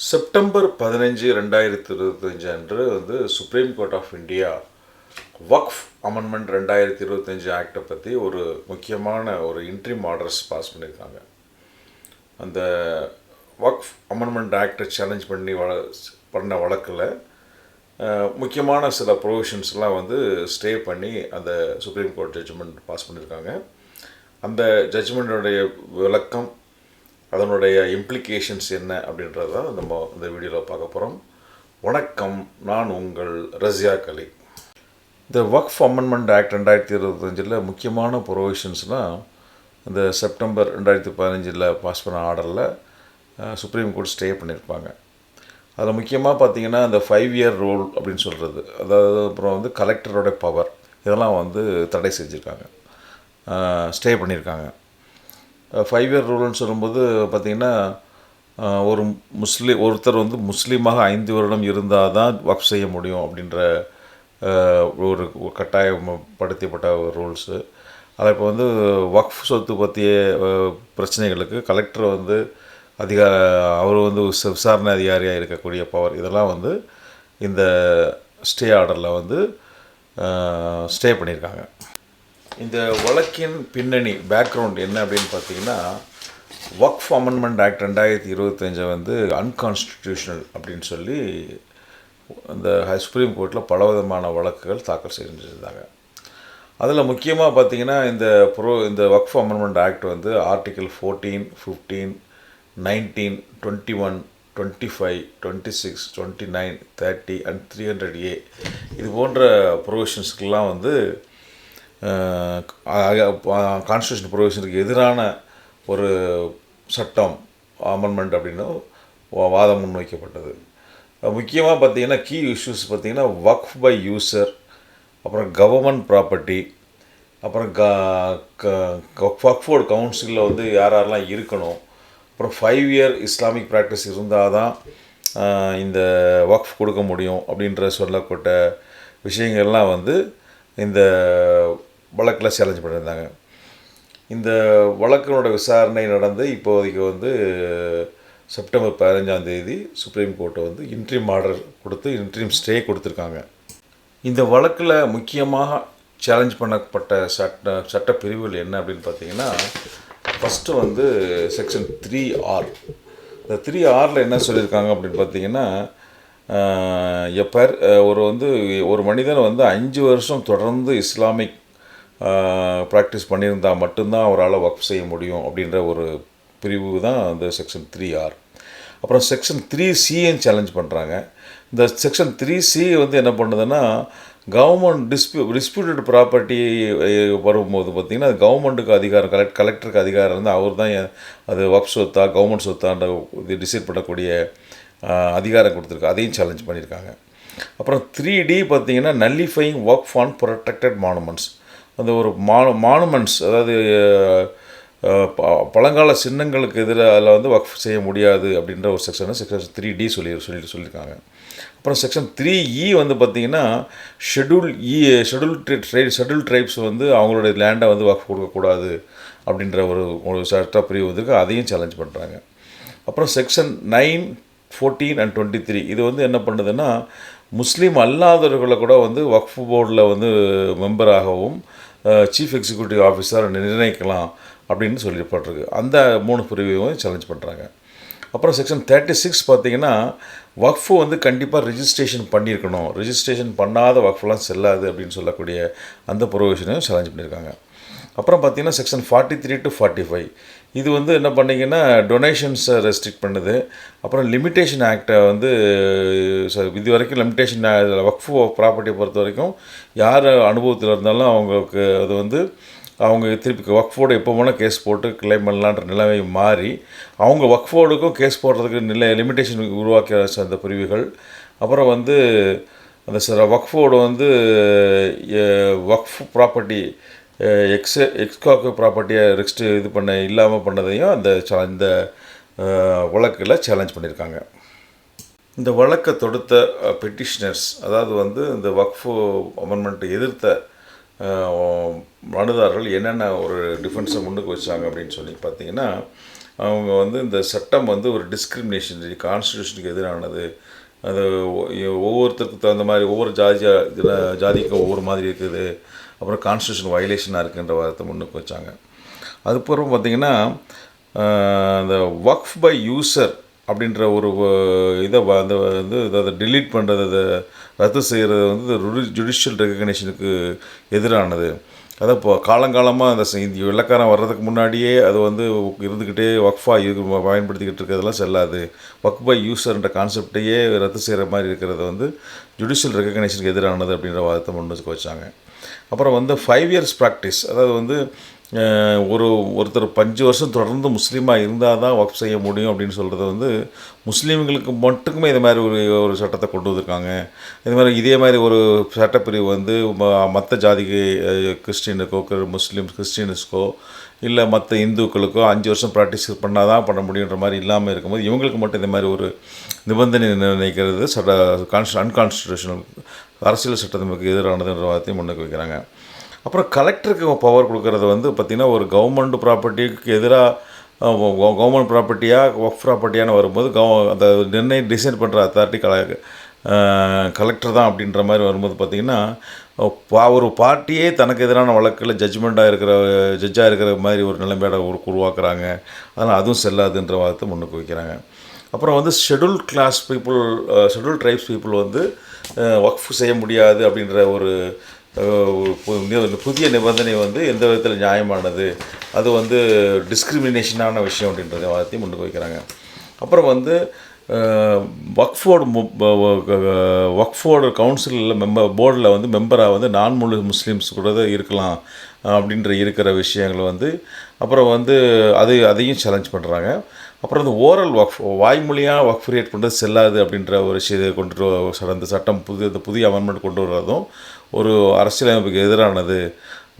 September 15, 2025 அன்று Supreme Court of India Waqf amendment 2025 ஆக்டை பற்றி ஒரு முக்கியமான ஒரு இன்ட்ரீம் ஆர்டர்ஸ் பாஸ் பண்ணியிருக்காங்க. அந்த வக்ஃப் அமெண்ட்மெண்ட் ஆக்டை சேலஞ்ச் பண்ண வழக்கில் முக்கியமான சில ப்ரொவிஷன்ஸ்லாம் ஸ்டே பண்ணி அந்த சுப்ரீம் கோர்ட் ஜட்ஜ்மெண்ட் பாஸ் பண்ணியிருக்காங்க. அந்த ஜட்ஜ்மெண்ட்டுடைய விளக்கம், அதனுடைய இம்ப்ளிகேஷன்ஸ் என்ன அப்படின்றது தான் நம்ம இந்த வீடியோவில் பார்க்க போகிறோம். வணக்கம், நான் உங்கள் ரஸியாக் அலி. இந்த வக்ஃப் அமெண்ட்மெண்ட் ஆக்ட் 2025 முக்கியமான ப்ரொவிஷன்ஸ்னால் இந்த செப்டம்பர் 2015 பாஸ் பண்ண ஆர்டரில் சுப்ரீம் கோர்ட் ஸ்டே பண்ணியிருப்பாங்க. அதில் முக்கியமாக பார்த்திங்கன்னா இந்த 5 இயர் ரூல் அப்படின்னு சொல்கிறது, அதாவது அப்புறம் கலெக்டரோட பவர், இதெல்லாம் தடை செஞ்சுருக்காங்க, ஸ்டே பண்ணியிருக்காங்க. 5 இயர் ரூல்னு சொல்லும்போது பார்த்திங்கன்னா ஒருத்தர் முஸ்லீமாக 5 வருடம் இருந்தால் தான் வக்ஃப் செய்ய முடியும் அப்படின்ற ஒரு கட்டாயப்படுத்தப்பட்ட ரூல்ஸு. அதை இப்போ வக்ஃப் சொத்து பற்றிய பிரச்சனைகளுக்கு கலெக்டர் அவர் விசாரணை அதிகாரியாக இருக்கக்கூடிய பவர், இதெல்லாம் இந்த ஸ்டே ஆர்டரில் ஸ்டே பண்ணியிருக்காங்க. இந்த வழக்கின் பின்னணி பேக்ரவுண்ட் என்ன அப்படின்னு பார்த்தீங்கன்னா, வக்ஃப் அமெண்ட்மெண்ட் ஆக்ட் 2025 அன்கான்ஸ்டிடியூஷனல் அப்படின்னு சொல்லி அந்த சுப்ரீம் கோர்ட்டில் பலவிதமான வழக்குகள் தாக்கல் செஞ்சுருந்தாங்க. அதில் முக்கியமாக பார்த்தீங்கன்னா இந்த Waqf amendment act article 14, 15, 19, 21, 25, 26, 29, 30 and 300A இது போன்ற ப்ரொவிஷன்ஸ்க்கெல்லாம் கான்ஸ்டியூஷன் ப்ரொவிஷனுக்கு எதிரான ஒரு சட்டம் அமெண்ட்மெண்ட் அப்படின்னு வாதம் முன்வைக்கப்பட்டது. முக்கியமாக பார்த்திங்கன்னா கீ இஷ்யூஸ் பார்த்திங்கன்னா வக்ஃப் பை யூசர், அப்புறம் கவர்மெண்ட் ப்ராப்பர்ட்டி, அப்புறம் வக்ஃப் கவுன்சிலில் யாரெல்லாம் இருக்கணும், அப்புறம் 5 இயர் இஸ்லாமிக் ப்ராக்டிஸ் இருந்தால் தான் இந்த வக்ஃப் கொடுக்க முடியும் அப்படின்ற சொல்லப்பட்ட விஷயங்கள்லாம் இந்த வழக்கில் சேலஞ்ச் பண்ணியிருந்தாங்க. இந்த வழக்கினோட விசாரணை நடந்து இப்போதைக்கு September 15 supreme court interim order கொடுத்து இன்ட்ரீம் ஸ்டே கொடுத்துருக்காங்க. இந்த வழக்கில் முக்கியமாக சேலஞ்ச் பண்ணப்பட்ட சட்ட பிரிவுகள் என்ன அப்படின்னு பார்த்தீங்கன்னா, ஃபஸ்ட்டு செக்ஷன் 3R. இந்த 3Rல் என்ன சொல்லியிருக்காங்க அப்படின்னு பார்த்தீங்கன்னா, ஒரு மனிதன் 5 வருஷம் தொடர்ந்து இஸ்லாமிக் ப்ராக்டிஸ் பண்ணியிருந்தால் மட்டும்தான் அவரால் வக்ஃப் செய்ய முடியும் அப்படின்ற ஒரு பிரிவு தான் அந்த செக்ஷன் 3R. அப்புறம் செக்ஷன் 3Cன்னு சேலஞ்ச் பண்ணுறாங்க. இந்த செக்ஷன் 3C என்ன பண்ணுதுன்னா, கவர்மெண்ட் டிஸ்பியூட்டட் ப்ராப்பர்ட்டி வரும்போது பார்த்திங்கன்னா அது கவர்மெண்ட்டுக்கு அதிகாரம், கலெக்டருக்கு அதிகாரம் அவர் தான் அது வக்ஃப் சொத்தா கவர்மெண்ட் சொத்தான்ற டிசைட் பண்ணக்கூடிய அதிகாரம் கொடுத்துருக்கு. அதையும் சேலஞ்ச் பண்ணியிருக்காங்க. அப்புறம் 3D பார்த்திங்கன்னா நல்லிஃபைங் வக்ஃப் ஆன் ப்ரொடெக்டட் மானுமெண்ட்ஸ். அந்த ஒரு மானுமெண்ட்ஸ், அதாவது பழங்கால சின்னங்களுக்கு எதிராக அதில் வக்ஃப் செய்ய முடியாது அப்படின்ற ஒரு செக்ஷன் 3D சொல்லியிருக்காங்க. அப்புறம் செக்ஷன் 3E பார்த்திங்கன்னா ஷெட்யூல் ட்ரைப்ஸ் அவங்களுடைய லேண்டை வக்ஃப் கொடுக்கக்கூடாது அப்படின்ற ஒரு சட்ட பிரிவு அதையும் சேலஞ்ச் பண்ணுறாங்க. அப்புறம் செக்ஷன் 9, 14 அண்ட் 23 இது என்ன பண்ணுதுன்னா, முஸ்லீம் அல்லாதவர்களை கூட வக்ஃப் போர்டில் மெம்பராகவும் சீஃப் எக்ஸிக்யூட்டிவ் ஆஃபீஸர் நிர்ணயிக்கலாம் அப்படின்னு சொல்லப்பட்டிருக்கு. அந்த 3 பிரிவையும் சேலஞ்ச் பண்ணுறாங்க. அப்புறம் செக்ஷன் 36 பார்த்திங்கன்னா, வக்ஃபு கண்டிப்பாக ரிஜிஸ்ட்ரேஷன் பண்ணியிருக்கணும், ரிஜிஸ்ட்ரேஷன் பண்ணாத வக்ஃபெலாம் செல்லாது அப்படின்னு சொல்லக்கூடிய அந்த ப்ரொவிஷனையும் சேலஞ்ச் பண்ணியிருக்காங்க. அப்புறம் பார்த்திங்கன்னா செக்ஷன் 43 to 45 இது என்ன பண்ணிங்கன்னா டொனேஷன்ஸை ரெஸ்ட்ரிக்ட் பண்ணுது. அப்புறம் லிமிட்டேஷன் ஆக்டை இது வரைக்கும் லிமிட்டேஷன் வக்ஃப் ப்ராப்பர்ட்டியை பொறுத்த வரைக்கும் யார் அனுபவத்தில் இருந்தாலும் அவங்களுக்கு அது அவங்க திருப்பி வக்ஃபோர்டு எப்போ போனால் கேஸ் போட்டு கிளைம் பண்ணலான்ற நிலைமை மாறி அவங்க வக்ஃபோர்டுக்கும் கேஸ் போடுறதுக்கு லிமிட்டேஷன் உருவாக்கிய அந்த பிரிவுகள். அப்புறம் அந்த வக்ஃபோர்டு வக்ஃப் ப்ராப்பர்ட்டி எக்ஸ்காக்கு ப்ராப்பர்ட்டியை இல்லாமல் பண்ணதையும் இந்த வழக்கில் சேலஞ்ச் பண்ணியிருக்காங்க. இந்த வழக்கை தொடுத்த பெட்டிஷனர்ஸ், அதாவது இந்த வக்ஃப் அமெண்ட்மெண்ட்டை எதிர்த்த மனுதாரர்கள் என்னென்ன ஒரு டிஃபென்ஸை முன்னுக்கு வச்சாங்க அப்படின்னு சொல்லி பார்த்தீங்கன்னா, அவங்க வந்து இந்த சட்டம் வந்து ஒரு டிஸ்கிரிமினேஷன், கான்ஸ்டியூஷனுக்கு எதிரானது. அது ஒவ்வொருத்தருக்கு தகுந்த மாதிரி ஒவ்வொரு ஜாதிக்கும் ஒவ்வொரு மாதிரி இருக்குது. அப்புறம் கான்ஸ்டியூஷன் வயலேஷனாக இருக்குன்ற வாதத்தை முன்னுக்கு வச்சாங்க. அதுக்கப்புறம் பார்த்திங்கன்னா இந்த வக்ஃப் பை யூசர் அப்படின்ற ஒரு இதை அந்த வந்து அதை டிலீட் பண்ணுறது, அதை ரத்து செய்கிறது வந்து ஜுடிஷியல் ரெகக்னேஷனுக்கு எதிரானது. அதை இப்போ காலங்காலமாக அந்த இந்த வெள்ளக்காரன் வர்றதுக்கு முன்னாடியே அது வந்து இருந்துக்கிட்டே வக்ஃபாக பயன்படுத்திக்கிட்டு இருக்கிறதெல்லாம் செல்லாது. வக்ஃப் பை யூசர்ன்ற கான்செப்டையே ரத்து செய்கிற மாதிரி இருக்கிறது வந்து ஜுடிஷியல் ரெகக்னேஷனுக்கு எதிரானது அப்படின்ற வாதத்தை முன்னுக்கு வச்சாங்க. அப்புறம் வந்து 5 இயர்ஸ் ப்ராக்டிஸ், அதாவது வந்து ஒருத்தர் 5 வருஷம் தொடர்ந்து முஸ்லீமாக இருந்தால் தான் வக்ஃப் செய்ய முடியும் அப்படின்னு சொல்கிறது வந்து முஸ்லீம்களுக்கு மட்டுக்குமே இது மாதிரி ஒரு சட்டத்தை கொண்டு வந்திருக்காங்க. இதே மாதிரி ஒரு சட்டப்பிரிவு வந்து மற்ற ஜாதிக்கு கிறிஸ்டினுக்கோ கிறிஸ்டின்ஸுக்கோ இல்லை மற்ற இந்துக்களுக்கோ 5 வருஷம் ப்ராக்டிஸ் பண்ணால் தான் பண்ண முடியுன்ற மாதிரி இல்லாமல் இருக்கும்போது இவங்களுக்கு மட்டும் இந்த மாதிரி ஒரு நிபந்தனை நிர்ணயிக்கிறது அன்கான்ஸ்டியூஷனல், அரசியல் சட்டத்திற்கு எதிரானதுன்ற வார்த்தையும் முன்னுக்கு வைக்கிறாங்க. அப்புறம் கலெக்டருக்கு பவர் கொடுக்கறது வந்து பார்த்திங்கன்னா ஒரு கவர்மெண்ட் ப்ராப்பர்ட்டிக்கு எதிராக கவர்மெண்ட் ப்ராப்பர்ட்டியாக ஒர்க் ப்ராப்பர்ட்டியான வரும்போது அந்த டிசைன் பண்ணுற அத்தாரிட்டி கலெக்டர் தான் அப்படின்ற மாதிரி வரும்போது பார்த்திங்கன்னா ஒரு பார்ட்டியே தனக்கு எதிரான வழக்கில் ஜட்ஜாக இருக்கிற மாதிரி ஒரு நிலைமையோட உருவாக்குறாங்க. அதனால் அதுவும் செல்லாதுன்ற வார்த்தை முன்னுக்கு வைக்கிறாங்க. அப்புறம் வந்து ஷெட்யூல் ட்ரைப்ஸ் பீப்புள் வந்து வக்ஃப் செய்ய முடியாது அப்படின்ற ஒரு புதிய நிபந்தனை வந்து எந்த விதத்தில் நியாயமானது, அது வந்து டிஸ்கிரிமினேஷனான விஷயம் அப்படின்றத வார்த்தையும் முன்னுக்கு வைக்கிறாங்க. அப்புறம் வந்து வக்ஃபோர்டு கவுன்சிலில் போர்டில் வந்து மெம்பராக வந்து முஸ்லீம்ஸ் கூட இருக்கலாம் அப்படின்ற இருக்கிற விஷயங்களை வந்து அப்புறம் வந்து அதையும் சேலஞ்ச் பண்ணுறாங்க. அப்புறம் இந்த ஓரல் வக்ஃப், வாய்மொழியாக வக்ஃப் கிரியேட் பண்ணுறது செல்லாது அப்படின்ற ஒரு விஷயத்தை அந்த சட்டம் புதிய அமெண்ட்மெண்ட் கொண்டு வர்றதும் ஒரு அரசியலமைப்புக்கு எதிரானது,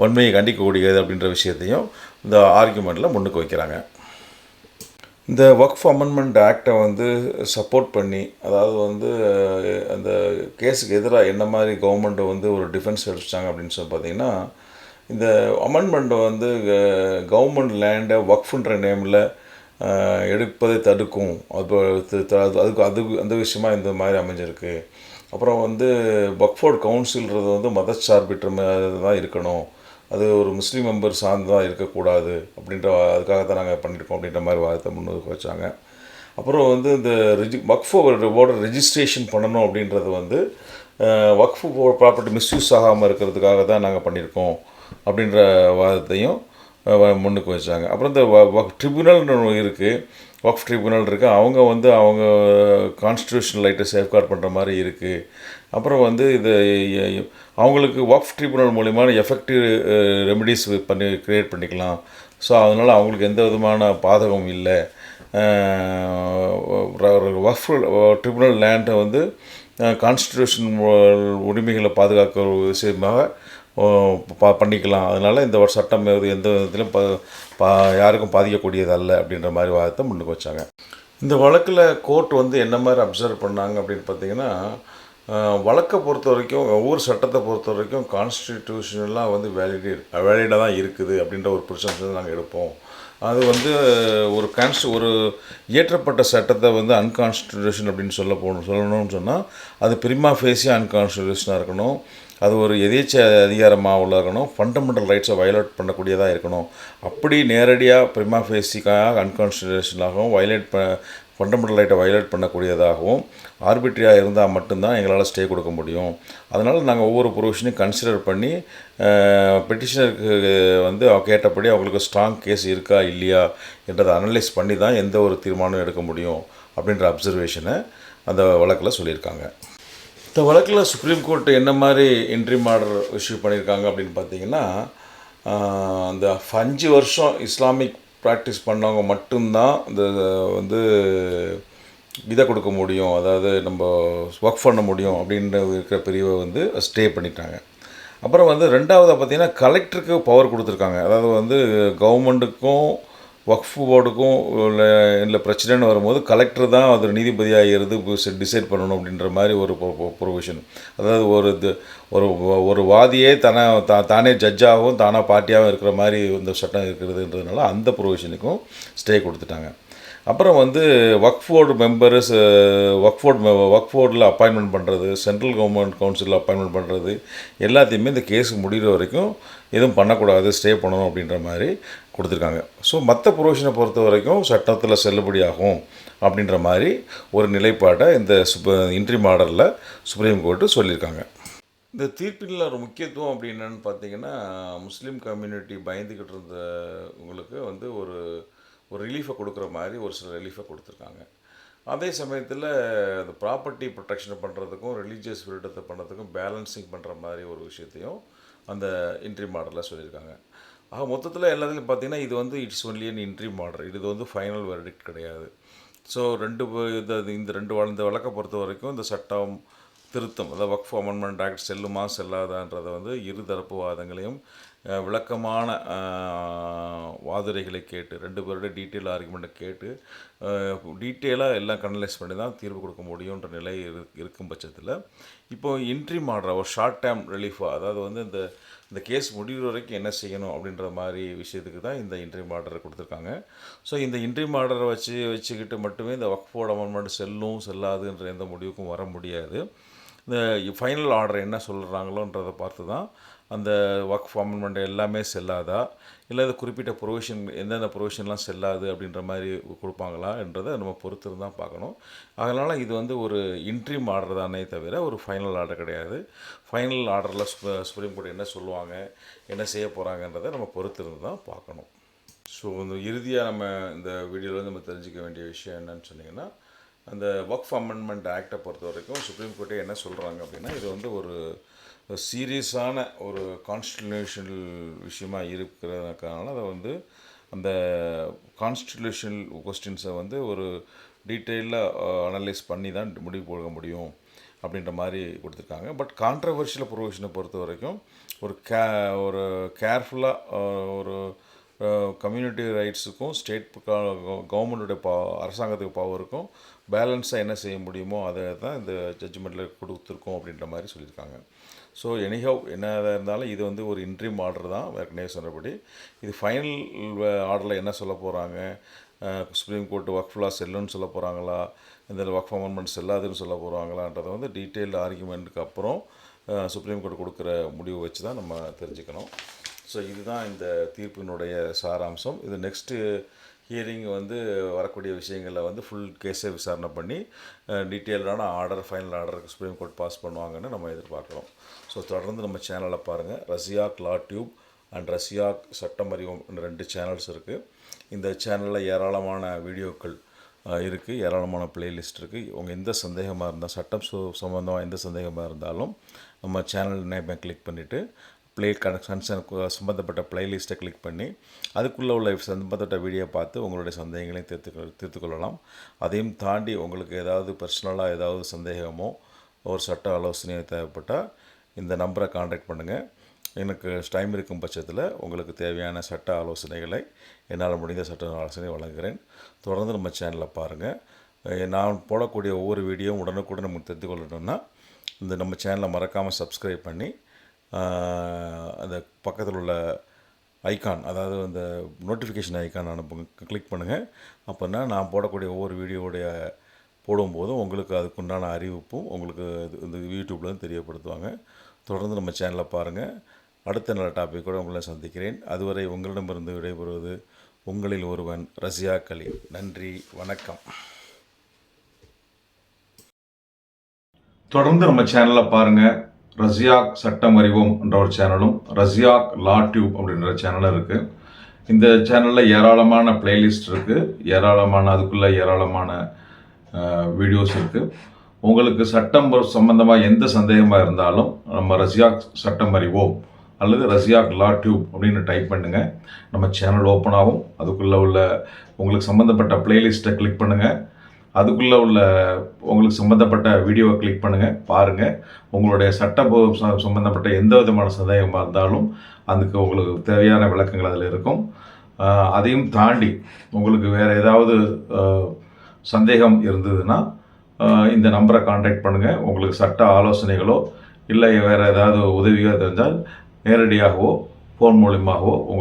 வன்மையை கண்டிக்கக்கூடியது அப்படின்ற விஷயத்தையும் இந்த ஆர்கியூமெண்ட்டில் முன்னுக்கு வைக்கிறாங்க. இந்த வக்ஃப் அமெண்ட்மெண்ட் ஆக்டை வந்து சப்போர்ட் பண்ணி, அதாவது வந்து அந்த கேஸுக்கு எதிராக என்ன மாதிரி கவர்மெண்ட்டை வந்து ஒரு டிஃபென்ஸ் எடுத்துட்டாங்க அப்படின்னு சொல்லி பார்த்திங்கன்னா, இந்த அமெண்ட்மெண்ட்டை வந்து கவர்மெண்ட் லேண்டை வக்ஃபுன்ற நேமில் எடுப்பதை தடுக்கும். அதுக்கு அந்த விஷயமாக இந்த மாதிரி அமைஞ்சிருக்கு. அப்புறம் வந்து வக்ஃபோர்டு கவுன்சில்ன்றது வந்து மதச்சார்பற்ற தான் இருக்கணும், அது ஒரு முஸ்லீம் மெம்பர் சார்ந்ததாக இருக்கக்கூடாது அப்படின்ற அதுக்காக தான் நாங்கள் பண்ணியிருக்கோம் அப்படின்ற மாதிரி வாதத்தை முன்னுக்கு வச்சாங்க. அப்புறம் வந்து இந்த வக்ஃபோட ரெஜிஸ்ட்ரேஷன் பண்ணணும் அப்படின்றது வந்து வக்ஃப் ப்ராப்பர்ட்டி மிஸ்யூஸ் ஆகாமல் இருக்கிறதுக்காக தான் நாங்கள் பண்ணியிருக்கோம் அப்படின்ற வாதத்தையும் முன்னுக்கு வச்சாங்க. அப்புறம் இந்த ட்ரிபியூனல்னு ஒன்று இருக்குது, வக்ஃப் ட்ரிபியூனல் இருக்குது, அவங்க கான்ஸ்டியூஷனல் ரைட்டை சேஃப்கார்ட் பண்ணுற மாதிரி இருக்குது. அப்புறம் வந்து இது அவங்களுக்கு வக்ஃப் ட்ரிபியூனல் மூலிமா எஃபெக்டிவ் ரெமிடிஸ் க்ரியேட் பண்ணிக்கலாம். ஸோ அதனால் அவங்களுக்கு எந்த விதமான பாதகமும் இல்லை. வக்ஃப் ட்ரிபியூனல் லேண்டை வந்து கான்ஸ்டியூஷன் உரிமைகளை பாதுகாக்கிற விஷயமாக பண்ணிக்கலாம். அதனால் இந்த ஒரு சட்டம் எந்த விதத்திலும் யாருக்கும் பாதிக்கக்கூடியது அல்ல அப்படின்ற மாதிரி வாதத்தை முன்னுக்கு வச்சாங்க. இந்த வழக்கில் கோர்ட் வந்து என்ன மாதிரி அப்சர்வ் பண்ணாங்க அப்படின்னு பார்த்திங்கன்னா, வழக்கை பொறுத்த வரைக்கும் ஒவ்வொரு சட்டத்தை பொறுத்த வரைக்கும் கான்ஸ்டிடியூஷனலாக வந்து வேலிடாக தான் இருக்குது அப்படின்ற ஒரு ப்ரிசம்ஷன் நாங்கள் எடுப்போம். அது வந்து ஒரு இயற்றப்பட்ட சட்டத்தை வந்து அன்கான்ஸ்டிடியூஷன் அப்படின்னு சொல்லணும்னு சொன்னால் அது பிரிமா ஃபேஸியாக அன்கான்ஸ்டிடியூஷனாக இருக்கணும், அது ஒரு எதேச்ச அதிகாரமாக இருக்கணும், ஃபண்டமெண்டல் ரைட்ஸை வயலேட் பண்ணக்கூடியதாக இருக்கணும். அப்படி நேரடியாக பிரிமா ஃபேஸிக்காக அன்கான்ஸ்டிடியூஷனாகவும் ஃபண்டமெண்டல் ரைட்டை வயலேட் பண்ணக்கூடியதாகவும் ஆர்பிட்ரியாக இருந்தால் மட்டும்தான் எங்களால் ஸ்டே கொடுக்க முடியும். அதனால் நாங்கள் ஒவ்வொரு ப்ரொவிஷனையும் கன்சிடர் பண்ணி பெட்டிஷனருக்கு வந்து கேட்டபடி அவங்களுக்கு ஸ்ட்ராங் கேஸ் இருக்கா இல்லையா என்றதை அனலைஸ் பண்ணி தான் எந்த ஒரு தீர்மானம் எடுக்க முடியும் அப்படின்ற அப்சர்வேஷனை அந்த வழக்கில் சொல்லியிருக்காங்க. இந்த வழக்கில் சுப்ரீம் கோர்ட் என்ன மாதிரி இன்ட்ரீம் ஆர்டர் இஷ்யூ பண்ணியிருக்காங்க அப்படின்னு பார்த்தீங்கன்னா, அந்த 5 வருஷம் இஸ்லாமிக் ப்ராக்டிஸ் பண்ணவங்க மட்டும்தான் இந்த வந்து இதை கொடுக்க முடியும், அதாவது நம்ம ஒர்க் பண்ண முடியும் அப்படின்ற இருக்கிற பிரிவை வந்து ஸ்டே பண்ணிட்டாங்க. அப்புறம் வந்து ரெண்டாவதாக பார்த்திங்கன்னா கலெக்டருக்கு பவர் கொடுத்துருக்காங்க. அதாவது வந்து கவர்மெண்ட்டுக்கும் வக்ஃப் போர்டுக்கும் இல்லை பிரச்சனைன்னு வரும்போது கலெக்டர் தான் அது நீதிபதியாக இருந்து டிசைட் பண்ணணும் அப்படின்ற மாதிரி ஒரு ப்ரொவிஷன். அதாவது ஒரு வாதியே தானே ஜட்ஜாகவும் தானாக பார்ட்டியாகவும் இருக்கிற மாதிரி இந்த சட்டம் இருக்கிறதுன்றதுனால அந்த ப்ரொவிஷனுக்கும் ஸ்டே கொடுத்துட்டாங்க. அப்புறம் வக்ஃப் போர்டு மெம்பர்ஸ் வக்ஃப் போர்டில் அப்பாயின்மெண்ட் பண்ணுறது, சென்ட்ரல் கவர்மெண்ட் கவுன்சிலில் அப்பாயின்மெண்ட் பண்ணுறது எல்லாத்தையுமே இந்த கேஸ் முடிகிற வரைக்கும் எதுவும் பண்ணக்கூடாது, ஸ்டே பண்ணணும் அப்படின்ற மாதிரி கொடுத்துருக்காங்க. ஸோ மற்ற ப்ரொவிஷனை பொறுத்த வரைக்கும் சட்டத்தில் செல்லுபடியாகும் அப்படின்ற மாதிரி ஒரு நிலைப்பாட்டை இந்த இன்ட்ரீம் ஆர்டரில் சுப்ரீம் கோர்ட்டு சொல்லியிருக்காங்க. இந்த தீர்ப்பில் ஒரு முக்கியத்துவம் அப்படி என்னென்னு பார்த்தீங்கன்னா, முஸ்லீம் கம்யூனிட்டி பயந்துக்கிட்டு இருந்த உங்களுக்கு ஒரு ரிலீஃபை கொடுக்குற மாதிரி ஒரு சில ரிலீஃபை கொடுத்துருக்காங்க. அதே சமயத்தில் அந்த ப்ராப்பர்ட்டி ப்ரொடெக்ஷனை பண்ணுறதுக்கும் ரிலீஜியஸ் ஃப்ரீடத்தை பண்ணுறதுக்கும் பேலன்சிங் பண்ணுற மாதிரி ஒரு விஷயத்தையும் அந்த இன்ட்ரீம் ஆர்டரில் சொல்லியிருக்காங்க. ஆக மொத்தத்தில் எல்லாத்துலையும் பார்த்தீங்கன்னா இது it's only an interim order. இது ஃபைனல் வெர்டிக்ட் கிடையாது. ஸோ இந்த வழக்கை பொறுத்த வரைக்கும் இந்த சட்டம் திருத்தம், அதாவது வக்ஃப் அமெண்ட்மெண்ட் ஆக்ட் செல்லுமா செல்லாதான்றதை இருதரப்பு வாதங்களையும் விளக்கமான வாதுரைகளை கேட்டு 2 பேரோட டீட்டெயில் ஆர்குமெண்ட்டை கேட்டு டீட்டெயிலாக எல்லாம் கனலைஸ் பண்ணி தான் தீர்வு கொடுக்க முடியுன்ற நிலை இருக்கும் பட்சத்தில் இப்போது இன்ட்ரீம் ஆர்டர் ஒரு ஷார்ட் டேர்ம் ரிலீஃபாக, அதாவது இந்த கேஸ் முடிகிற வரைக்கும் என்ன செய்யணும் அப்படின்ற மாதிரி விஷயத்துக்கு தான் இந்த இன்ட்ரீம் ஆர்டரை கொடுத்துருக்காங்க. ஸோ இந்த இன்ட்ரீம் ஆர்டரை வச்சுக்கிட்டு மட்டுமே இந்த வக்ஃப் போர்டு அமெண்ட்மெண்ட் செல்லாதுன்ற எந்த முடிவுக்கும் வர முடியாது. இந்த ஃபைனல் ஆர்டர் என்ன சொல்கிறாங்களோன்றதை பார்த்து தான் அந்த வக்ஃப் அமெண்ட்மெண்ட் எல்லாமே செல்லாதா, இல்லை இது குறிப்பிட்ட ப்ரொவிஷன் எந்தெந்த ப்ரொவிஷன்லாம் செல்லாது அப்படின்ற மாதிரி கொடுப்பாங்களான்றதை நம்ம பொறுத்து தான் பார்க்கணும். அதனால் இது ஒரு இன்ட்ரீம் ஆர்டர் தானே தவிர ஒரு ஃபைனல் ஆர்டர் கிடையாது. ஃபைனல் ஆர்டரில் சுப்ரீம் கோர்ட் என்ன சொல்லுவாங்க, என்ன செய்ய போகிறாங்கன்றதை நம்ம பொறுத்து தான் பார்க்கணும். ஸோ இறுதியாக நம்ம இந்த வீடியோவில் நம்ம தெரிஞ்சிக்க வேண்டிய விஷயம் என்னன்னு சொன்னிங்கன்னா, அந்த வக்ஃப் அமெண்ட்மெண்ட் ஆக்டை பொறுத்த வரைக்கும் சுப்ரீம் கோர்ட்டே என்ன சொல்கிறாங்க அப்படின்னா, இது ஒரு சீரியஸான ஒரு கான்ஸ்டிடியூஷனல் விஷயமாக இருக்கிறதுனால அதை அந்த கான்ஸ்டிடியூஷனல் கொஸ்டின்ஸை ஒரு டீட்டெயிலாக அனலைஸ் பண்ணி தான் முடிவு போட முடியும் அப்படின்ற மாதிரி கொடுத்துருக்காங்க. பட் கான்ட்ரவர்ஷியல் ப்ரொவிஷனை பொறுத்த வரைக்கும் ஒரு கேர்ஃபுல்லாக ஒரு கம்யூனிட்டி ரைட்ஸுக்கும் ஸ்டேட் கவர்மெண்ட்டுடைய அரசாங்கத்துக்கு பவருக்கும் பேலன்ஸாக என்ன செய்ய முடியுமோ அதை தான் இந்த ஜட்ஜ்மெண்ட்டில் கொடுத்துருக்கோம் அப்படின்ற மாதிரி சொல்லியிருக்காங்க. ஸோ எனிஹவ் என்ன இருந்தாலும் இது ஒரு இன்ட்ரீம் ஆர்டர் தான். ஏற்கனவே சொன்னபடி இது ஃபைனல் ஆர்டரில் என்ன சொல்ல போகிறாங்க, சுப்ரீம் கோர்ட்டு வக்ஃப் லா செல்லுன்னு சொல்ல போகிறாங்களா, இந்த வக்ஃப் அமெண்ட்மெண்ட் செல்லாதுன்னு சொல்ல போகிறாங்களான்றதை டீட்டெயில்டு ஆர்குமெண்ட்டுக்கு அப்புறம் சுப்ரீம் கோர்ட் கொடுக்குற முடிவு வச்சு தான் நம்ம தெரிஞ்சுக்கணும். ஸோ இதுதான் இந்த தீர்ப்பினுடைய சாராம்சம். இது நெக்ஸ்ட்டு ஹியரிங் வரக்கூடிய விஷயங்களில் ஃபுல் கேஸை விசாரணை பண்ணி டீட்டெயில்டான ஆர்டர், ஃபைனல் ஆர்டருக்கு சுப்ரீம் கோர்ட் பாஸ் பண்ணுவாங்கன்னு நம்ம எதிர்பார்க்குறோம். ஸோ தொடர்ந்து நம்ம சேனலை பாருங்கள். ரசியாக் லா டியூப் அண்ட் ரசியாக் சட்டம் அறிவோம் 2 சேனல்ஸ் இருக்குது. இந்த சேனலில் ஏராளமான வீடியோக்கள் இருக்குது, ஏராளமான பிளேலிஸ்ட் இருக்குது. உங்கள் எந்த சந்தேகமாக இருந்தால் சட்டம் சம்மந்தமாக எந்த சந்தேகமாக இருந்தாலும் நம்ம சேனல் நேமை கிளிக் பண்ணிவிட்டு கன்சர்ன் சம்மந்தப்பட்ட பிளேலிஸ்ட்டை கிளிக் பண்ணி அதுக்குள்ளே உள்ள சம்மந்தப்பட்ட வீடியோ பார்த்து உங்களுடைய சந்தேகங்களையும் தீர்த்து கொள்ளலாம். அதையும் தாண்டி உங்களுக்கு ஏதாவது பர்சனலாக ஏதாவது சந்தேகமோ ஒரு சட்ட ஆலோசனையோ தேவைப்பட்டால் இந்த நம்பரை கான்டாக்ட் பண்ணுங்கள். எனக்கு டைம் இருக்கும் பட்சத்தில் உங்களுக்கு தேவையான சட்ட ஆலோசனைகளை என்னால் முடிந்த சட்ட ஆலோசனை வழங்குகிறேன். தொடர்ந்து நம்ம சேனலில் பாருங்கள். நான் போடக்கூடிய ஒவ்வொரு வீடியோவும் உடனுக்குடன் நமக்கு தெரிந்து கொள்ளணும்னா நம்ம சேனலை மறக்காமல் சப்ஸ்கிரைப் பண்ணி அந்த பக்கத்தில் உள்ள ஐக்கான், அதாவது அந்த நோட்டிஃபிகேஷன் ஐக்கான் கிளிக் பண்ணுங்கள். அப்போனா நான் போடக்கூடிய ஒவ்வொரு வீடியோவுடைய போடும்போதும் உங்களுக்கு அதுக்குண்டான அறிவிப்பும் உங்களுக்கு இந்த யூடியூப்லேருந்து தெரியப்படுத்துவாங்க. தொடர்ந்து நம்ம சேனலை பாருங்கள். அடுத்த நல்ல டாப்பிக்கோடு உங்களை சந்திக்கிறேன். அதுவரை உங்களிடமிருந்து விடைபெறுவது உங்களில் ஒருவன் ரசியாக் அலி. நன்றி, வணக்கம். தொடர்ந்து நம்ம சேனலை பாருங்கள். ரசியாக் சட்டம் அறிவோம் என்ற ஒரு சேனலும் ரசியாக் லா டியூப் அப்படின்ற சேனலும் இருக்குது. இந்த சேனலில் ஏராளமான பிளேலிஸ்ட் இருக்குது, அதுக்குள்ளே ஏராளமான வீடியோஸ் இருக்குது. உங்களுக்கு சட்டம் சம்பந்தமாக எந்த சந்தேகமாக இருந்தாலும் நம்ம ரசியாக் சட்டம் அறிவோம் அல்லது ரசியாக் லா டியூப் அப்படின்னு டைப் பண்ணுங்கள். நம்ம சேனல் ஓப்பன் ஆகும். அதுக்குள்ளே உள்ள உங்களுக்கு சம்மந்தப்பட்ட பிளேலிஸ்ட்டை கிளிக் பண்ணுங்கள். அதுக்குள்ளே உள்ள உங்களுக்கு சம்மந்தப்பட்ட வீடியோவை கிளிக் பண்ணுங்கள், பாருங்கள். உங்களுடைய சட்ட சம்மந்தப்பட்ட எந்த விதமான சந்தேகமாக இருந்தாலும் அதுக்கு உங்களுக்கு தேவையான விளக்கங்கள் அதில் இருக்கும். அதையும் தாண்டி உங்களுக்கு வேறு ஏதாவது சந்தேகம் இருந்ததுன்னா இந்த நம்பரை கான்டாக்ட் பண்ணுங்கள். உங்களுக்கு சட்ட ஆலோசனைகளோ இல்லை வேறு ஏதாவது உதவியோ தெரிஞ்சால் நேரடியாகவோ ஃபோன் மூலியமாகவோ